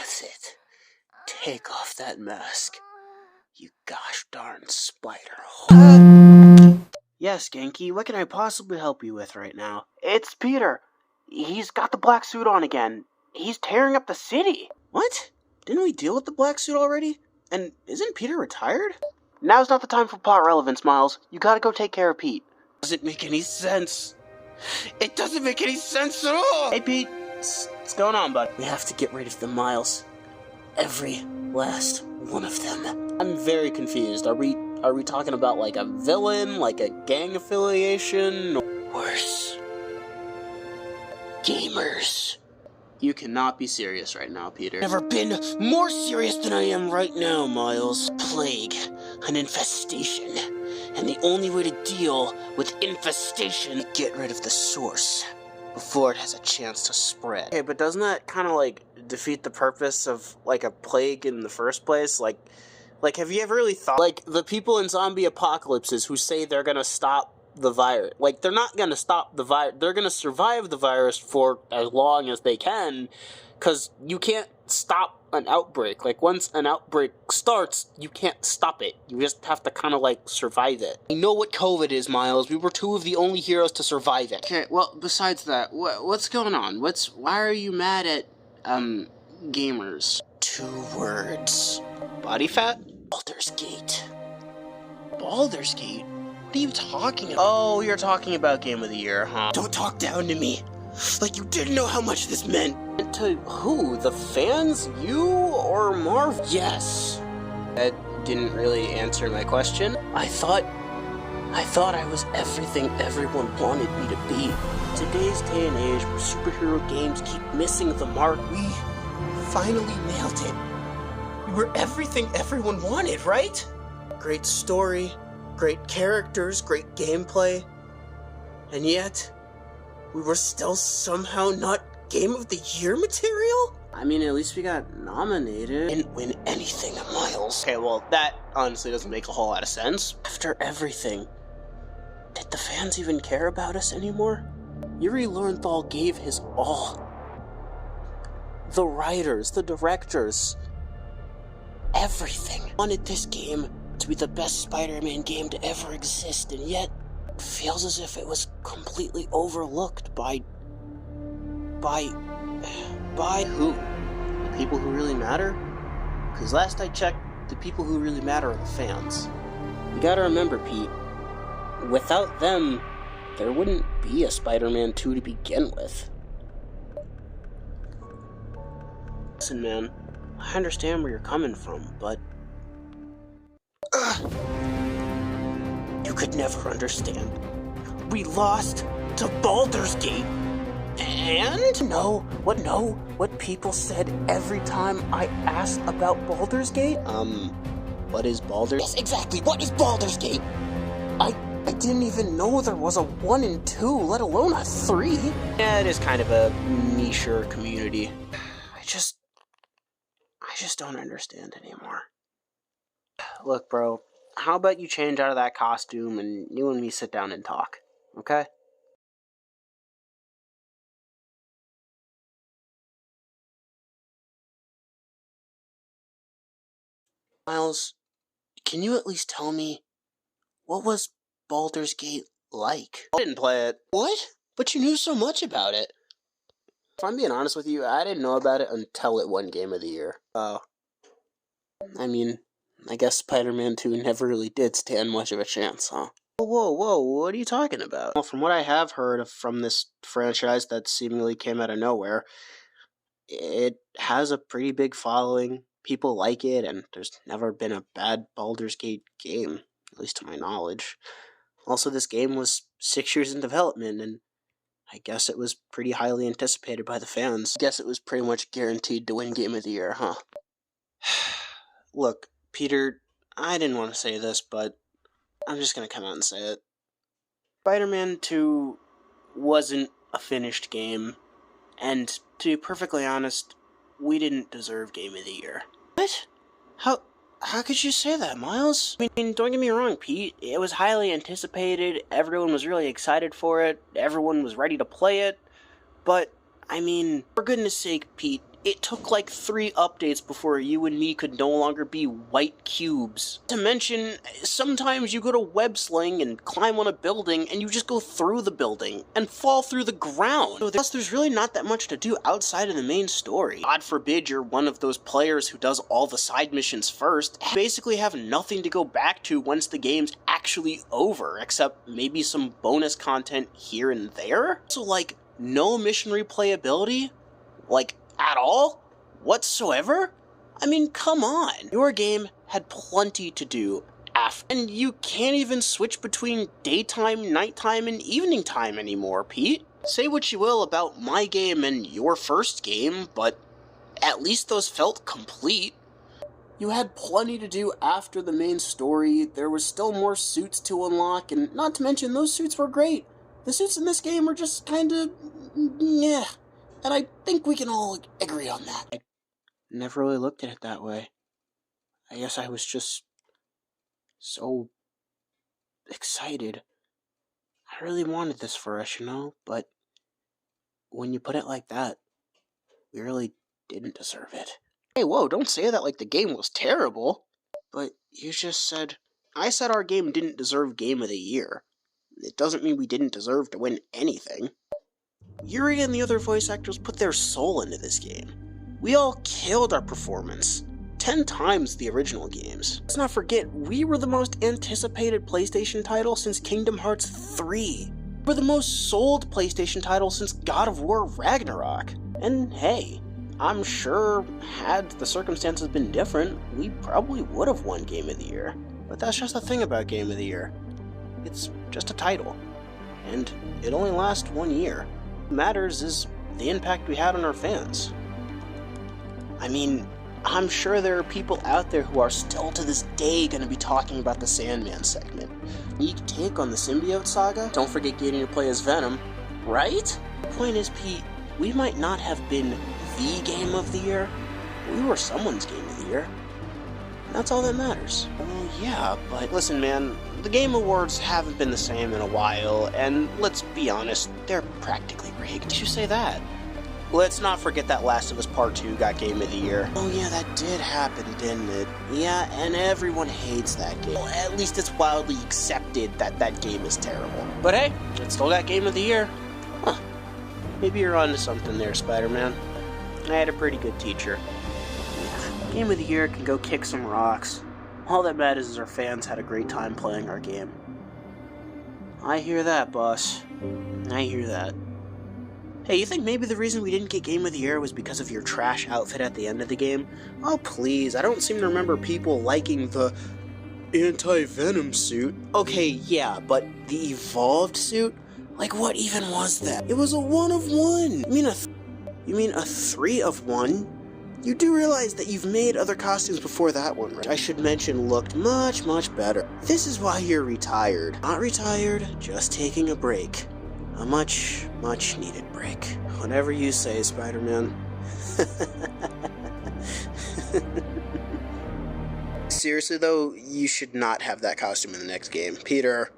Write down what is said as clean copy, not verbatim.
That's it. Take off that mask. You gosh darn spider. Yes, Genki, what can I possibly help you with right now? It's Peter. He's got the black suit on again. He's tearing up the city. What? Didn't we deal with the black suit already? And isn't Peter retired? Now's not the time for plot relevance, Miles. You gotta go take care of Pete. Doesn't make any sense. It doesn't make any sense at all! Hey, Pete. What's going on, bud? We have to get rid of them, Miles. Every last one of them. I'm very confused. Are we talking about like a villain, like a gang affiliation? Worse. Gamers. You cannot be serious right now, Peter. Never been more serious than I am right now, Miles. Plague. An infestation. And the only way to deal with infestation is get rid of the source before it has a chance to spread. Okay, but doesn't that kind of like defeat the purpose of like a plague in the first place? Like have you ever really thought, like, the people in zombie apocalypses who say they're gonna stop the virus, like, they're not gonna stop the virus, they're gonna survive the virus for as long as they can, because you can't stop an outbreak. Like, once an outbreak starts, you can't stop it. You just have to kind of, like, survive it. You know what COVID is, Miles. We were two of the only heroes to survive it. Okay, well, besides that, what's going on? Why are you mad at, gamers? 2 words. Body fat? Baldur's Gate. Baldur's Gate? What are you talking about? Oh, you're talking about Game of the Year, huh? Don't talk down to me. Like you didn't know how much this meant. To who? The fans? You or Marvel? Yes. That didn't really answer my question. I thought I was everything everyone wanted me to be. Today's day and age where superhero games keep missing the mark, we finally nailed it. We were everything everyone wanted, right? Great story, great characters, great gameplay, and yet, we were still somehow not Game of the Year material? I mean, at least we got nominated. Didn't win anything, Miles. Okay, well, that honestly doesn't make a whole lot of sense. After everything, did the fans even care about us anymore? Yuri Lowenthal gave his all. The writers, the directors, everything. Wanted this game to be the best Spider-Man game to ever exist, and yet it feels as if it was completely overlooked by who? The people who really matter? Because last I checked, the people who really matter are the fans. You gotta remember, Pete, without them, there wouldn't be a Spider-Man 2 to begin with. Listen, man, I understand where you're coming from, but you could never understand. We lost to Baldur's Gate. And? No, what people said every time I asked about Baldur's Gate? What is Baldur's? Yes, exactly, what is Baldur's Gate? I didn't even know there was a 1 and 2, let alone a 3. Yeah, it is kind of a niche-er community. I just don't understand anymore. Look, bro, how about you change out of that costume and you and me sit down and talk, okay? Miles, can you at least tell me, what was Baldur's Gate like? I didn't play it. What? But you knew so much about it. If I'm being honest with you, I didn't know about it until it won Game of the Year. Oh. I mean, I guess Spider-Man 2 never really did stand much of a chance, huh? Whoa, what are you talking about? Well, from what I have heard from this franchise that seemingly came out of nowhere, it has a pretty big following. People like it, and there's never been a bad Baldur's Gate game, at least to my knowledge. Also, this game was 6 years in development, and I guess it was pretty highly anticipated by the fans. I guess it was pretty much guaranteed to win Game of the Year, huh? Look, Peter, I didn't want to say this, but I'm just gonna come out and say it. Spider-Man 2 wasn't a finished game, and to be perfectly honest, we didn't deserve Game of the Year. What? How could you say that, Miles? I mean, don't get me wrong, Pete. It was highly anticipated, everyone was really excited for it, everyone was ready to play it, but, I mean, for goodness sake, Pete, It took like 3 updates before you and me could no longer be white cubes. To mention, sometimes you go to web sling and climb on a building and you just go through the building and fall through the ground. Plus, there's really not that much to do outside of the main story. God forbid you're one of those players who does all the side missions first. You basically have nothing to go back to once the game's actually over, except maybe some bonus content here and there. So like, no mission replayability? Like, at all? Whatsoever? I mean, come on. Your game had plenty to do after, and you can't even switch between daytime, nighttime, and evening time anymore, Pete. Say what you will about my game and your first game, but at least those felt complete. You had plenty to do after the main story, there was still more suits to unlock, and not to mention, those suits were great. The suits in this game are just kinda... yeah. And I think we can all agree on that. I never really looked at it that way. I guess I was just so excited. I really wanted this for us, you know, but when you put it like that, we really didn't deserve it. Hey, whoa, don't say that like the game was terrible. But you just said... I said our game didn't deserve Game of the Year. It doesn't mean we didn't deserve to win anything. Yuri and the other voice actors put their soul into this game. We all killed our performance. 10 times the original games. Let's not forget, we were the most anticipated PlayStation title since Kingdom Hearts 3. We're the most sold PlayStation title since God of War Ragnarok. And hey, I'm sure had the circumstances been different, we probably would have won Game of the Year. But that's just the thing about Game of the Year. It's just a title. And it only lasts 1 year. What matters is the impact we had on our fans. I mean, I'm sure there are people out there who are still to this day going to be talking about the Sandman segment. Unique take on the Symbiote Saga? Don't forget getting to play as Venom, right? The point is, Pete, we might not have been the Game of the Year, but we were someone's Game of the Year. That's all that matters. Well, yeah, but listen, man, the Game Awards haven't been the same in a while, and let's be honest, they're practically rigged. Did you say that? Let's not forget that Last of Us Part 2 got Game of the Year. Oh yeah, that did happen, didn't it? Yeah, and everyone hates that game. Well, at least it's wildly accepted that that game is terrible. But hey, it still got Game of the Year. Huh. Maybe you're onto something there, Spider-Man. I had a pretty good teacher. Game of the Year can go kick some rocks. All that matters is our fans had a great time playing our game. I hear that, boss. I hear that. Hey, you think maybe the reason we didn't get Game of the Year was because of your trash outfit at the end of the game? Oh, please, I don't seem to remember people liking the anti-Venom suit. Okay, yeah, but the evolved suit? Like, what even was that? It was a 1 of 1! You mean a 3 of 1? You do realize that you've made other costumes before that one, right? I should mention looked much, much better. This is why you're retired. Not retired, just taking a break. A much, much needed break. Whatever you say, Spider-Man. Seriously though, you should not have that costume in the next game. Peter,